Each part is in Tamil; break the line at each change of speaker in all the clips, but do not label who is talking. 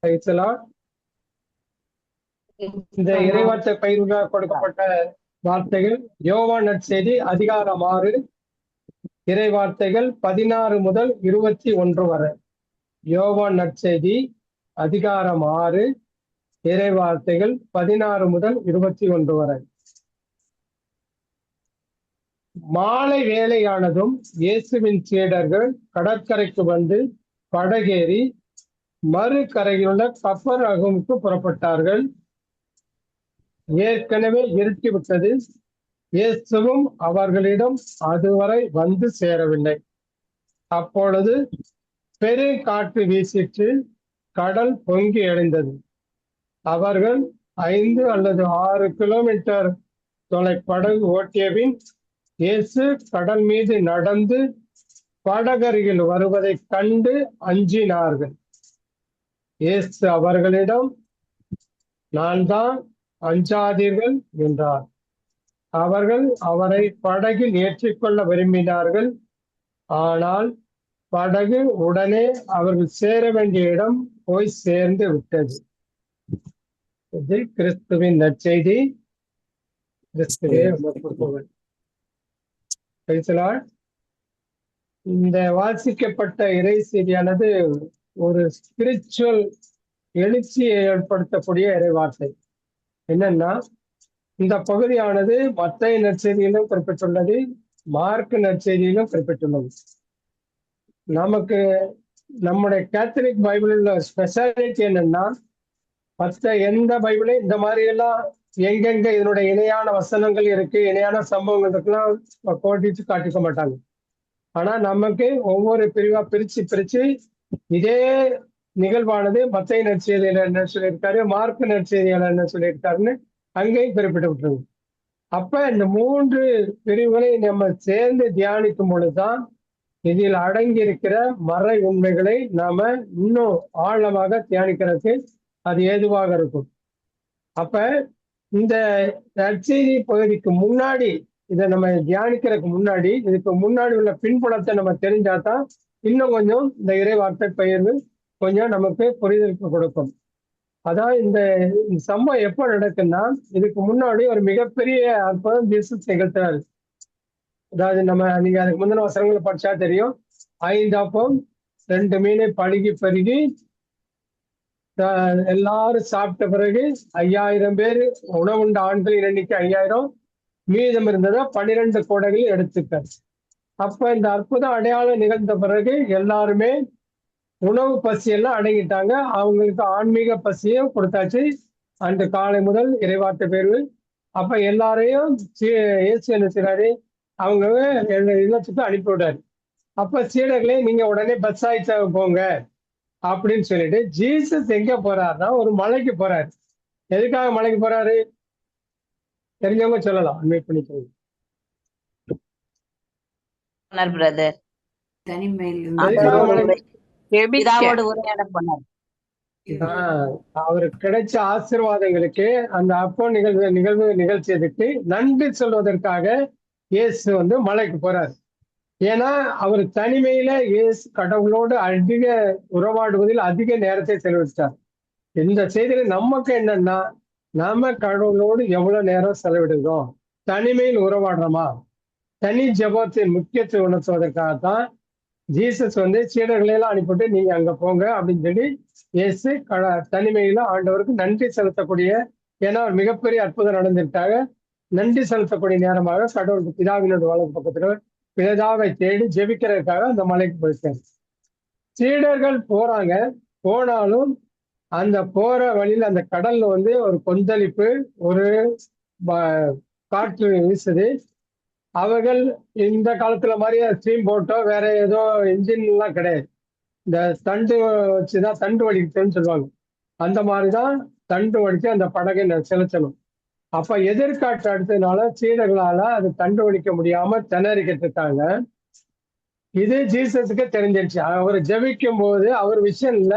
பேசலாம். இந்த இறைவார்த்தை பயிர்களாக கொடுக்கப்பட்ட வார்த்தைகள் யோவான் நற்செய்தி அதிகாரம் 6 இறைவார்த்தைகள் 16 முதல் 21 வரை. யோவான் நற்செய்தி அதிகாரம் 6 இறைவார்த்தைகள் 16 முதல் 21 வரை. மாலை வேளையானதும் இயேசுவின் சீடர்கள் கடற்கரைக்கு வந்து படகேறி மறு கரையிலுள்ள கப்பர்நகூமுக்கு புறப்பட்டார்கள். ஏற்கனவே இருட்டிவிட்டது. இயேசுவும் அவர்களிடம் அதுவரை வந்து சேரவில்லை. அப்பொழுது பெருங்காற்று வீசிற்று, கடல் பொங்கி எழுந்தது. அவர்கள் 5 அல்லது 6 கிலோமீட்டர் தொலை படகு ஓட்டியபின் இயேசு கடல் மீது நடந்து படகருகில் வருவதைக் கண்டு அஞ்சினார்கள். இயேசு அவர்களிடம், நான் தான், அஞ்சாதீர்கள் என்றார். அவர்கள் அவரை படகில் ஏற்றிக்கொள்ள விரும்பினார்கள். ஆனால் படகு உடனே அவர்கள் சேர வேண்டிய இடம் போய் சேர்ந்து விட்டது. இது கிறிஸ்துவின் நற்செய்தி. கிறிஸ்துவே உமக்கு புகழ். Praise the Lord. இந்த வாசிக்கப்பட்ட இறை செய்தியானது ஒரு ஸ்பிரிச்சுவல் எழுச்சியை ஏற்படுத்தக்கூடிய இறை வார்த்தை. என்னன்னா, இந்த பகுதியானது மத்தேயு நற்செய்தியிலும் குறிப்பிட்டுள்ளது, மார்க் நற்செய்தியிலும் குறிப்பிட்டுள்ளது. நமக்கு நம்முடைய கேத்தலிக் பைபிளில் ஸ்பெஷாலிட்டி என்னன்னா, மற்ற எந்த பைபிளையும் இந்த மாதிரி எல்லாம் எங்கெங்க இதனுடைய இணையான வசனங்கள் இருக்கு, இணையான சம்பவங்கள் இருக்குலாம் கோடிச்சு காட்டிக்க மாட்டாங்க. ஆனா நமக்கு ஒவ்வொரு பிரிவா பிரிச்சு இதே நிகழ்வானது மத்தேயு நற்செய்தியில என்ன சொல்லியிருக்காரு, மார்க் நற்செய்தியில என்ன சொல்லியிருக்காருன்னு அங்கேயும் குறிப்பிட்டு விட்டுருங்க. அப்ப இந்த 3 பிரிவுகளை நம்ம சேர்ந்து தியானிக்கும் பொழுதுதான் இதில் அடங்கி இருக்கிற மறை உண்மைகளை நாம இன்னும் ஆழமாக தியானிக்கிறதுக்கு அது ஏதுவாக இருக்கும். அப்ப இந்த நற்செய்தி பகுதிக்கு முன்னாடி, இதை நம்ம தியானிக்கிறதுக்கு முன்னாடி, இதுக்கு முன்னாடி உள்ள பின்புலத்தை நம்ம தெரிஞ்சாதான் இன்னும் கொஞ்சம் இந்த இறை வார்த்தை பயிர்வு கொஞ்சம் நமக்கு புரிதலுக்கு கொடுக்கும். அதான் இந்த சம்பவம் எப்ப நடக்குன்னா, இதுக்கு முன்னாடி ஒரு மிகப்பெரிய அற்புதம் ஜீசஸ் நிகழ்த்துறாரு. அதாவது நீங்க அதுக்கு முந்தின வசனங்களை படிச்சா தெரியும். 5 அப்பம் 2 மீனை பழுகி பெருகி எல்லாரும் சாப்பிட்ட பிறகு 5000 பேர், உணவுண்ட ஆண்களின் எண்ணிக்கை 5000, மீதம் இருந்ததை 12 கூடைகள் எடுத்துக்காரு. அப்ப இந்த அற்புதம் அடையாளம் நிகழ்ந்த பிறகு எல்லாருமே உணவு பசியெல்லாம் அடங்கிட்டாங்க. அவங்களுக்கு ஆன்மீக பசியும் கொடுத்தாச்சு. அன்று காலை முதல் இறைவார்த்தை பேர்வு. அப்ப எல்லாரையும் இயேசு என்ன செய்றாரு, அவங்க இல்லத்துக்கு அனுப்பி விடாரு. அப்ப சீடர்களே, நீங்க உடனே பெத்சாய்தா போங்க அப்படின்னு சொல்லிட்டு ஜீசஸ் எங்க போறாருன்னா ஒரு மலைக்கு போறாரு. எதுக்காக மலைக்கு போறாரு? தெரிஞ்சவங்க சொல்லலாம். அட்மிட் பண்ணிக்கோங்க.
பிரதர்
எதுக்காக மலைக்கு?
பிதாவோடு உரையாட போனார்.
அவருக்கு கிடைச்ச ஆசீர்வாதங்களுக்கு அந்த அப்போ நிகழ்ச்சியதுக்கு நன்றி சொல்வதற்காக இயேசு வந்து மலைக்கு போறாரு. ஏன்னா அவர் தனிமையில இயேசு கடவுளோடு அதிக உறவாடுவதில் அதிக நேரத்தை செலவிட்டார். இந்த செய்தியில நமக்கு என்னன்னா, நாம கடவுளோடு எவ்வளவு நேரம் செலவிடுகிறோம், தனிமையில் உறவாடுறோமா, தனி ஜெபத்தின் முக்கியத்துவம் உணர்த்துவதற்காகத்தான் ஜீசஸ் வந்து சீடர்களை எல்லாம் அனுப்பிட்டு நீங்க அங்க போங்க அப்படின்னு சொல்லி இயேசு தனிமையில ஆண்டவருக்கு நன்றி செலுத்தக்கூடிய, ஏன்னா மிகப்பெரிய அற்புதம் நடந்துட்டாங்க, நன்றி செலுத்தக்கூடிய நேரமாக கடவுளுக்கு பிதாவினோட வலது பக்கத்துல பிதாவை தேடி ஜெபிக்கிறதுக்காக அந்த மலைக்கு போயிருக்காரு. சீடர்கள் போறாங்க. போனாலும் அந்த போற வழியில அந்த கடல்ல வந்து ஒரு கொந்தளிப்பு, ஒரு காற்று வீசுது. அவர்கள் இந்த காலத்துல மாதிரி ஸ்டீம் போட்டோ வேற ஏதோ இன்ஜின் எல்லாம் கிடையாது. இந்த தண்டு வச்சுதான் தண்டு வடிக்குதுன்னு சொல்லுவாங்க. அந்த மாதிரிதான் தண்டு வடிச்சு அந்த படகை செலுத்தணும். அப்ப எதிர்காற்று அடுத்ததுனால சீடர்களால அது தண்டு வடிக்க முடியாம திணறிக்கிட்டு இருக்காங்க. இது ஜீசஸுக்கு தெரிஞ்சிருச்சு. அவர் ஜெபிக்கும் போது அவர் விஷயம் இல்ல,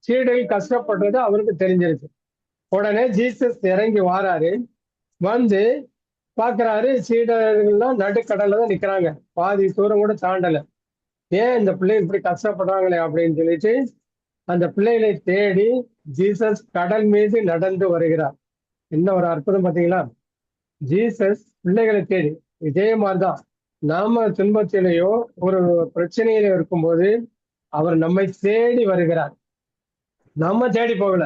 சீடர்கள் கஷ்டப்படுறது அவருக்கு தெரிஞ்சிருச்சு. உடனே ஜீசஸ் இறங்கி வாராரு. வந்து பாக்குறாரு, சீடர்கள்லாம் நடுக்கடல்ல தான் நிக்கிறாங்க, பாதி தூரம் கூட தாண்டல. ஏன் இந்த பிள்ளை இப்படி கஷ்டப்படுறாங்களே அப்படின்னு சொல்லிட்டு அந்த பிள்ளைகளை தேடி ஜீசஸ் கடல் மீது நடந்து வருகிறார். என்ன ஒரு அற்புதம் பாத்தீங்களா? ஜீசஸ் பிள்ளைகளை தேடி, இதே மாதிரிதான் நாம துன்பத்திலேயோ ஒரு பிரச்சனையில இருக்கும்போது அவர் நம்மை தேடி வருகிறார். நம்ம தேடி போகல,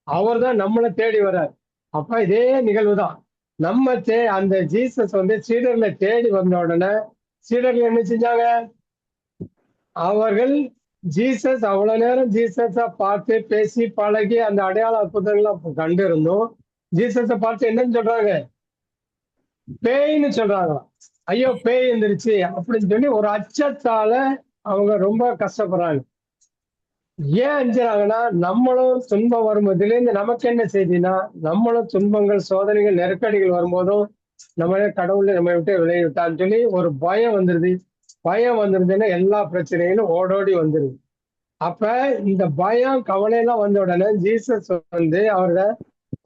அவர் தான் நம்மளை தேடி வர்றார். அப்ப இதே நிகழ்வு தான். நம்ம அந்த ஜீசஸ் சீடர்களை தேடி வந்த உடனே சீடர்கள் என்ன செஞ்சாங்க? அவர்கள் ஜீசஸ் அவ்வளவு நேரம் ஜீசஸ பார்த்து பேசி பழகி அந்த அடையாள அற்புதங்கள்லாம் கண்டு இருந்தோம். ஜீசஸ பார்த்து என்னன்னு சொல்றாங்க? பேய்ன்னு சொல்றாங்களாம். ஐயோ பேய் இருந்துருச்சு அப்படின்னு சொல்லி ஒரு அச்சத்தால அவங்க ரொம்ப கஷ்டப்படுறாங்க. ஏன் அஞ்சுறாங்கன்னா, நம்மளும் துன்பம் வரும்போதுலேருந்து நமக்கு என்ன செய்தினா, நம்மளும் துன்பங்கள், சோதனைகள், நெருக்கடிகள் வரும்போதும் நம்மளே கடவுளை நம்ம விட்டு விலகி விட்டான்னு சொல்லி ஒரு பயம் வந்துருது. பயம் வந்துருதுன்னா எல்லா பிரச்சனைகளும் ஓடோடி வந்துருது. அப்ப இந்த பயம், கவலை எல்லாம் வந்த உடனே ஜீசஸ் அவரோட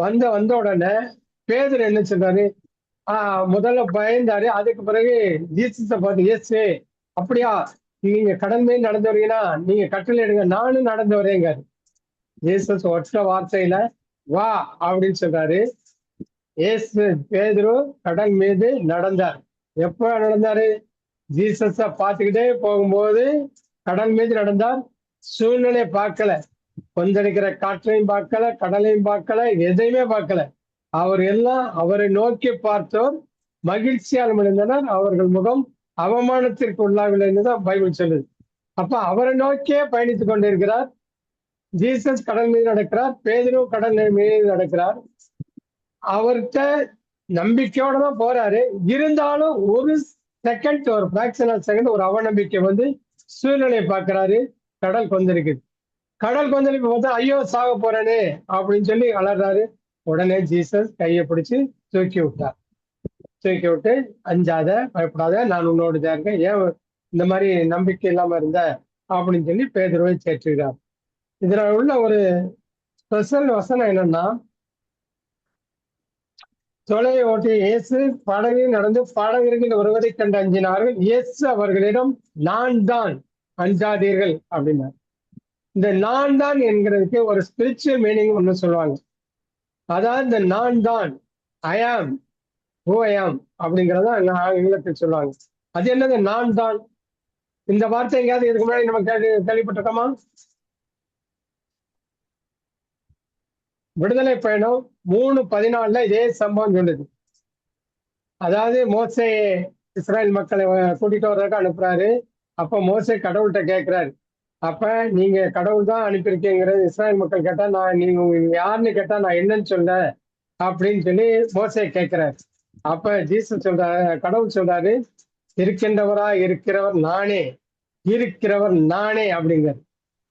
வந்த உடனே பேதுரு என்ன சொல்றாரு? முதல்ல பயந்தாரு. அதுக்கு பிறகு ஜீசஸ பார்த்து, இயேசு அப்படியா, நீங்க கடல் மீது நடந்து வரீங்கன்னா நீங்க கட்டளை எடுங்க, நானும் நடந்து வரேங்க. ஜீசஸ் ஒற்ற வார்த்தையில வா அப்படின்னு சொல்றாரு. இயேசு பேதுரு கடல் மீது நடந்தார். எப்ப நடந்தாரு? ஜீசஸ பார்த்துக்கிட்டே போகும்போது கடல் மீது நடந்தார். சூழ்நிலை பார்க்கல, கொந்தளிக்கிற காற்றையும் பார்க்கல, கடலையும் பார்க்கல, எதையுமே பார்க்கல. அவர் எல்லாம் அவரை நோக்கி பார்த்தோர் மகிழ்ச்சியால் விழுந்தனர், அவர்கள் முகம் அவமானத்திற்கு உள்ளாகவில்லை என்றுதான் பைபிள் சொல்லுது. அப்ப அவரை நோக்கியே பயணித்துக் கொண்டிருக்கிறார். ஜீசஸ் கடல் மீது நடக்கிறார், பேதுரு கடல் மீது நடக்கிறார். அவர்கிட்ட நம்பிக்கையோட தான் போறாரு. இருந்தாலும் ஒரு செகண்ட், ஒரு பிராக்ஷன் ஆஃப் செகண்ட் ஒரு அவநம்பிக்கை சூழ்நிலையை பார்க்கிறாரு. கடல் கொந்தளிக்குது. கடல் கொந்தளிப்பு பார்த்தா ஐயோ சாக போறேனே அப்படின்னு சொல்லி அலறாரு. உடனே ஜீசஸ் கையை பிடிச்சு தூக்கி விட்டார். தூக்கி விட்டு, அஞ்சாத, பயப்படாத, நான் உன்னோடு தான் இருக்கேன், ஏன் இந்த மாதிரி நம்பிக்கை இல்லாம இருந்த அப்படின்னு சொல்லி பேதுருவை சேர்த்துக்கிறார். இதுல உள்ள ஒரு ஸ்பெஷல் வசனம் என்னன்னா, தொலையை ஓட்டி இயேசு படகில் நடந்து படகிற்கு வருவதை கண்டு அஞ்சினார்கள். இயேசு அவர்களிடம் நான் தான், அஞ்சாதீர்கள் அப்படின்னார். இந்த நான் தான் என்கிறதுக்கு ஒரு ஸ்பிரிச்சுவல் மீனிங் ஒண்ணு சொல்லுவாங்க. அதாவது இந்த நான் தான், ஐ ஆம் ஹூ ஐ ஆம் அப்படிங்கிறத ஆங்கிலத்தில் சொல்லுவாங்க. அது என்னது நான் தான்? இந்த வார்த்தை எங்கேயாவது இதுக்கு முன்னாடி நம்ம கேள்விப்பட்டிருக்கோமா? விடுதலை பயணம் 3:14 இதே சம்பவம் சொல்லுது. அதாவது மோசே இஸ்ரேல் மக்களை கூட்டிட்டு வர்றதுக்கு அனுப்புறாரு. அப்ப மோசே கடவுள்கிட்ட கேட்கிறாரு, அப்ப நீங்க கடவுள் தான் அனுப்பியிருக்கீங்கிறது இஸ்ரேல் மக்கள் கேட்டா, நீங்க யாருன்னு கேட்டா நான் என்னன்னு சொல்ல அப்படின்னு சொல்லி மோசே கேட்கிறாரு. அப்ப ஜீசஸ் சொல்றாரு, கடவுள் சொல்றாரு, இருக்கின்றவரா இருக்கிறவர் நானே, இருக்கிறவர் நானே அப்படிங்கிறார்.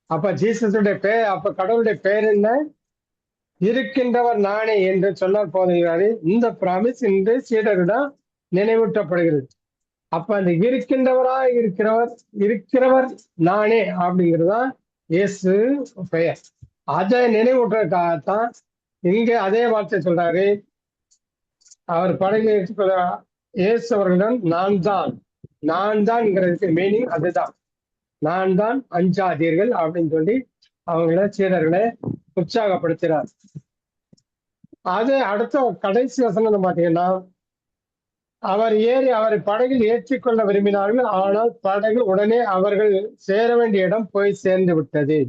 அப்ப ஜீசஸுடைய பேர், அப்ப கடவுளுடைய பேர் என்ன? இருக்கின்றவர் நானே என்று சொன்னால் போதுகிறாரு. இந்த பிராமிஸ் இன்று சீடரிடம் நினைவூட்டப்படுகிறது. அப்ப அந்த இருக்கின்றவரா இருக்கிறவர் நானே அப்படிங்கிறதுதான் இயேசு பெயர். அதை நினைவூட்டுறதுக்காகத்தான் இங்க அதே வார்த்தை சொல்றாரு. அவர் படகு இயேசு அவர்களிடம் நான் தான்ங்கிறதுக்கு மீனிங் அதுதான். நான் தான், அஞ்சாதீர்கள் அப்படின்னு சொல்லி அவங்கள சீடர்களை உற்சாகப்படுத்துறார். அது அடுத்த கடைசி வசனம் பாத்தீங்கன்னா, அவர் ஏறி அவரை படகில் ஏற்றிக்கொள்ள விரும்பினார்கள். ஆனால் படகு உடனே அவர்கள் சேர வேண்டிய இடம் போய் சேர்ந்து விட்டது.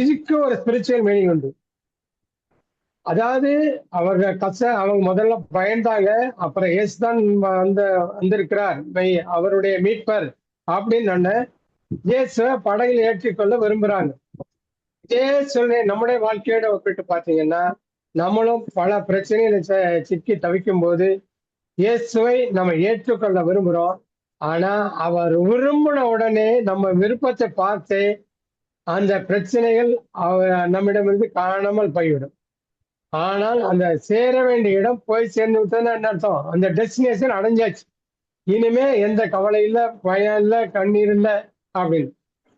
இதுக்கு ஒரு ஸ்பிரிச்சுவல் மீனிங் உண்டு. அதாவது அவங்க முதல்ல பயந்தாங்க. அப்புறம் இயேசுதான் வந்திருக்கிறார், அவருடைய மீட்பர் அப்படின்னு இயேசு படகில் ஏற்றிக்கொள்ள விரும்புறாங்க. இதே சூழ்நிலை நம்முடைய வாழ்க்கையோட ஒப்பிட்டு பாத்தீங்கன்னா, நம்மளும் பல பிரச்சனைகளை சிக்கி தவிக்கும் போது இயேசுவை நம்ம ஏற்றுக்கொள்ள விரும்புறோம். ஆனா அவர் விரும்பின உடனே நம்ம விருப்பத்தை பார்த்து அந்த பிரச்சனைகள் நம்மிடமிருந்து காணாமல் போய்விடும். ஆனால் அந்த சேர வேண்டிய இடம் போய் சேர்ந்து விட்டதுன்னா என்ன அர்த்தம்? அந்த டெஸ்டினேஷன் அடைஞ்சாச்சு. இனிமே எந்த கவலை இல்லை, பயம் இல்லை, கண்ணீர் இல்லை அப்படின்னு.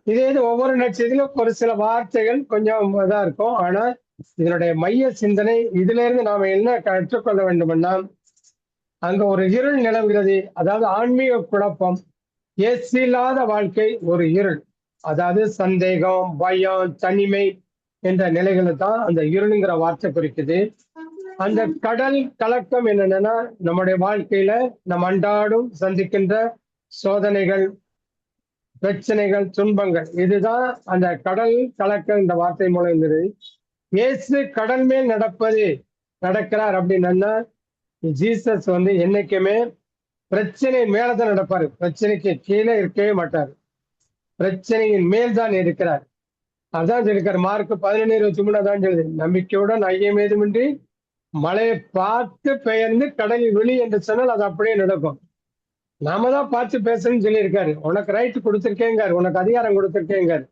இதே இது ஒவ்வொரு நட்சத்திலும் ஒரு சில வார்த்தைகள் கொஞ்சம் இதா இருக்கும். ஆனா இதனுடைய மைய சிந்தனை, இதுல இருந்து நாம என்ன கற்றுக்கொள்ள வேண்டும்னா, அங்க ஒரு இருள் நிலவுகிறது. அதாவது ஆன்மீக குழப்பம், இயேசு இல்லாத வாழ்க்கை ஒரு இருள். அதாவது சந்தேகம், பயம், தனிமை என்ற நிலைகளை தான் அந்த இருளுங்கிற வார்த்தை குறிக்குது. அந்த கடல் கலக்கம் என்னன்னா நம்முடைய வாழ்க்கையில நம்ம அன்றாடும் சந்திக்கின்ற சோதனைகள், பிரச்சனைகள், துன்பங்கள். இதுதான் அந்த கடல் கலக்கம் இந்த வார்த்தை மூலம் இருந்தது. இயேசு கடல் மேல் நடக்கிறார் அப்படின்னா ஜீசஸ் வந்து என்னைக்குமே பிரச்சனை மேலதான் நடப்பாரு. பிரச்சனைக்கு கீழே இருக்கவே மாட்டார். பிரச்சனையின் மேல் தான் இருக்கிறார். அதான் சொல்லிருக்காரு மார்க் 11:23 தான் சொல்லுது. நம்பிக்கையுடன் ஐயம் ஏதுமின்றி மழையை பார்த்து பெயர்ந்து கடலில் விழி என்று சொன்னால் அது அப்படியே நடக்கும். நாம தான் பார்த்து பேசணும்னு சொல்லியிருக்காரு. உனக்கு ரைட் கொடுத்திருக்கேங்காரு, உனக்கு அதிகாரம் கொடுத்திருக்கேங்காரு.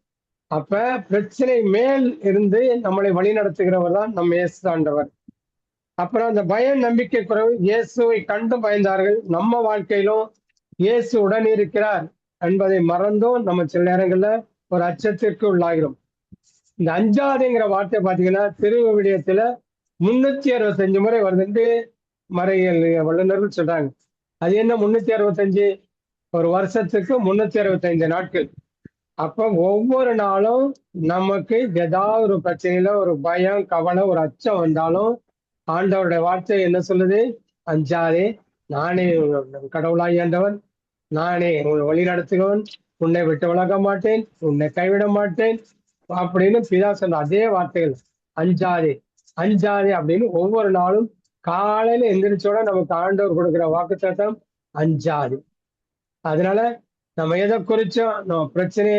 அப்ப பிரச்சனை மேல் இருந்து நம்மளை வழி நடத்துகிறவர் தான் நம்ம இயேசு ஆண்டவர். அப்புறம் அந்த பயம், நம்பிக்கை குறைவு. இயேசுவை கண்டு பயந்தார்கள். நம்ம வாழ்க்கையிலும் இயேசு உடன் இருக்கிறார் என்பதை மறந்தும் நம்ம சில நேரங்கள்ல ஒரு அச்சத்திற்கு உள்ளாகிறோம். இந்த அஞ்சாதேங்கிற வார்த்தை பாத்தீங்கன்னா திருவிவிலியத்துல 365 முறை வருதுன்னு மறையியல் வல்லுநர்கள் சொல்றாங்க. அது என்ன 365? ஒரு வருஷத்துக்கு 365 நாட்கள். அப்ப ஒவ்வொரு நாளும் நமக்கு ஏதாவது ஒரு பிரச்சனையில ஒரு பயம், கவலை, ஒரு அச்சம் வந்தாலும் ஆண்டவருடைய வார்த்தை என்ன சொல்லுது? அஞ்சாதே, நானே கடவுளாய் ஆண்டவன், நானே உன்னை வழி நடத்துகிறவன், உன்னை விட்டு விலக மாட்டேன், உன்னை கைவிட மாட்டேன் அப்படின்னு பிதா சொன்ன அதே வார்த்தைகள். அஞ்சாதே அஞ்சாதே அப்படின்னு ஒவ்வொரு நாளும் காலையில எந்திரிச்சோட நமக்கு ஆண்டவர் கொடுக்கிற வாக்குத்தத்தம் அஞ்சாதே. அதனால நம்ம எதை குறிச்சோம், நம்ம பிரச்சனை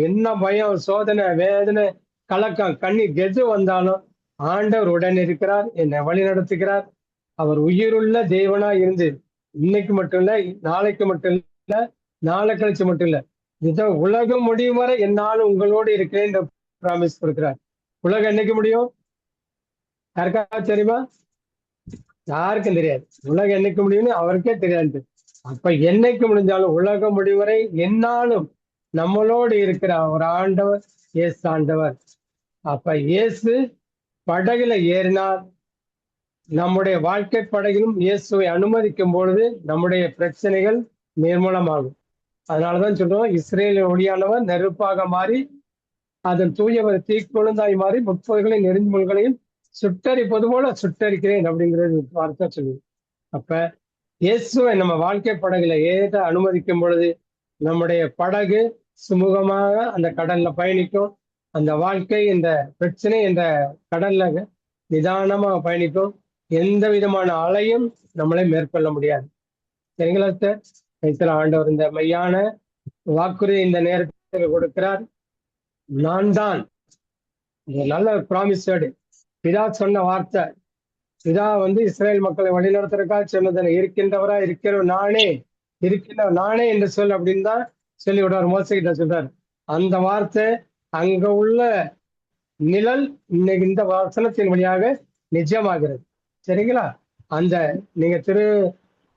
என்ன, பயம், சோதனை, வேதனை, கலக்கம், கண்ணீர் எது வந்தாலும் ஆண்டவர் உடன் இருக்கிறார், என்னை வழி நடத்துகிறார். அவர் உயிருள்ள தேவனா இருந்து இன்னைக்கு மட்டும் இல்ல, நாளைக்கு மட்டும் இல்ல, நாளை கழிச்சு மட்டும் இல்ல, இதை உலகம் முடியும் வரை என்னாலும் உங்களோடு இருக்கிறேன் ப்ராமிஸ் கொடுக்கிறார். உலகம் என்னைக்கு முடியும்? யாருக்காவது தெரியுமா? யாருக்கும் தெரியாது. உலகம் என்னைக்கு முடியும்னு அவருக்கே தெரியாது. அப்ப என்னைக்கு முடிஞ்சாலும் உலகம் முடிவரை என்னாலும் நம்மளோடு இருக்கிற ஒரு ஆண்டவர் இயேசு ஆண்டவர். அப்ப இயேசு படகுல ஏறினார். நம்முடைய வாழ்க்கை படகிலும் இயேசுவை அனுமதிக்கும் பொழுது நம்முடைய பிரச்சனைகள் நிர்மூலமாகும். அதனாலதான் சொல்றோம், இஸ்ரேலின் ஒளியானவர் நெருப்பாக மாறி அதன் தூயவர் தீக்குழுந்தாய் மாறி முற்பொருள்களையும் நெருஞ்சுமுள்களையும் சுட்டரிப்பது போல சுட்டரிக்கிறேன் அப்படிங்கிறது வார்த்தை சொல்லுது. அப்ப இயேசுவை நம்ம வாழ்க்கை படகுல ஏற அனுமதிக்கும் பொழுது நம்முடைய படகு சுமூகமாக அந்த கடல்ல பயணிக்கும். அந்த வாழ்க்கை இந்த பிரச்சனை இந்த கடல்ல நிதானமாக பயணிக்கும். எந்த விதமான அலையும் நம்மளை மேற்கொள்ள முடியாது. சரிங்களா சார்? ஆண்டவர் இந்த மையான வாக்குறுதி இந்த நேரத்தில் கொடுக்கிறார். நான் தான் நல்ல ப்ராமிஸ் வேர்டு. பிதா சொன்ன வார்த்தை. பிதா வந்து இஸ்ரேல் மக்களை வழிநடத்துறதுக்காக சொன்னதில்லை. இருக்கிறவர் நானே என்று சொல் அப்படின்னு தான் சொல்லி விடுவார். மோசகிட்ட சொல்றாரு. அந்த வார்த்தை அங்க உள்ள நிழல் இன்னைக்கு இந்த வசனத்தின் வழியாக நிஜமாகிறது. சரிங்களா? அந்த நீங்க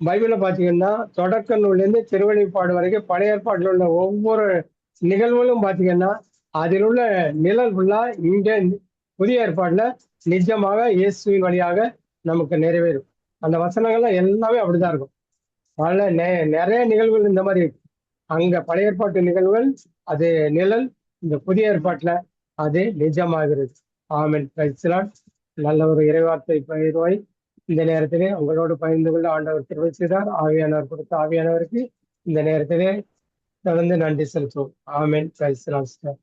பைபிள பாத்தீங்கன்னா தொடக்க நூல்ல இருந்து திருவெளிப்பாடு வரைக்கும் பழைய ஏற்பாட்டில் உள்ள ஒவ்வொரு நிகழ்வுகளும் பாத்தீங்கன்னா அதில் உள்ள நிழல் ஃபுல்லா இங்க புதிய ஏற்பாடுல நிஜமாக இயேசுவின் வழியாக நமக்கு நிறைவேறும். அந்த வசனங்கள்லாம் எல்லாமே அப்படிதான் இருக்கும். பல நிறைய நிகழ்வுகள் இந்த மாதிரி இருக்கு. அங்க பழைய ஏற்பாட்டு நிகழ்வுகள் அது நிழல், இந்த புதிய ஏற்பாட்டுல அது நிஜமாகிறது. ஆமென். Praise the Lord. நல்ல ஒரு இறைவார்த்தை பகிர்வாய் இந்த நேரத்திலே உங்களோடு பகிர்ந்து கொள்ள ஆண்டவர் கிருபை செய்தார். ஆவியானவர் கொடுத்த ஆவியானவருக்கு இந்த நேரத்திலே தொடர்ந்து நன்றி செலுத்துவோம். ஆமென். Praise the Lord.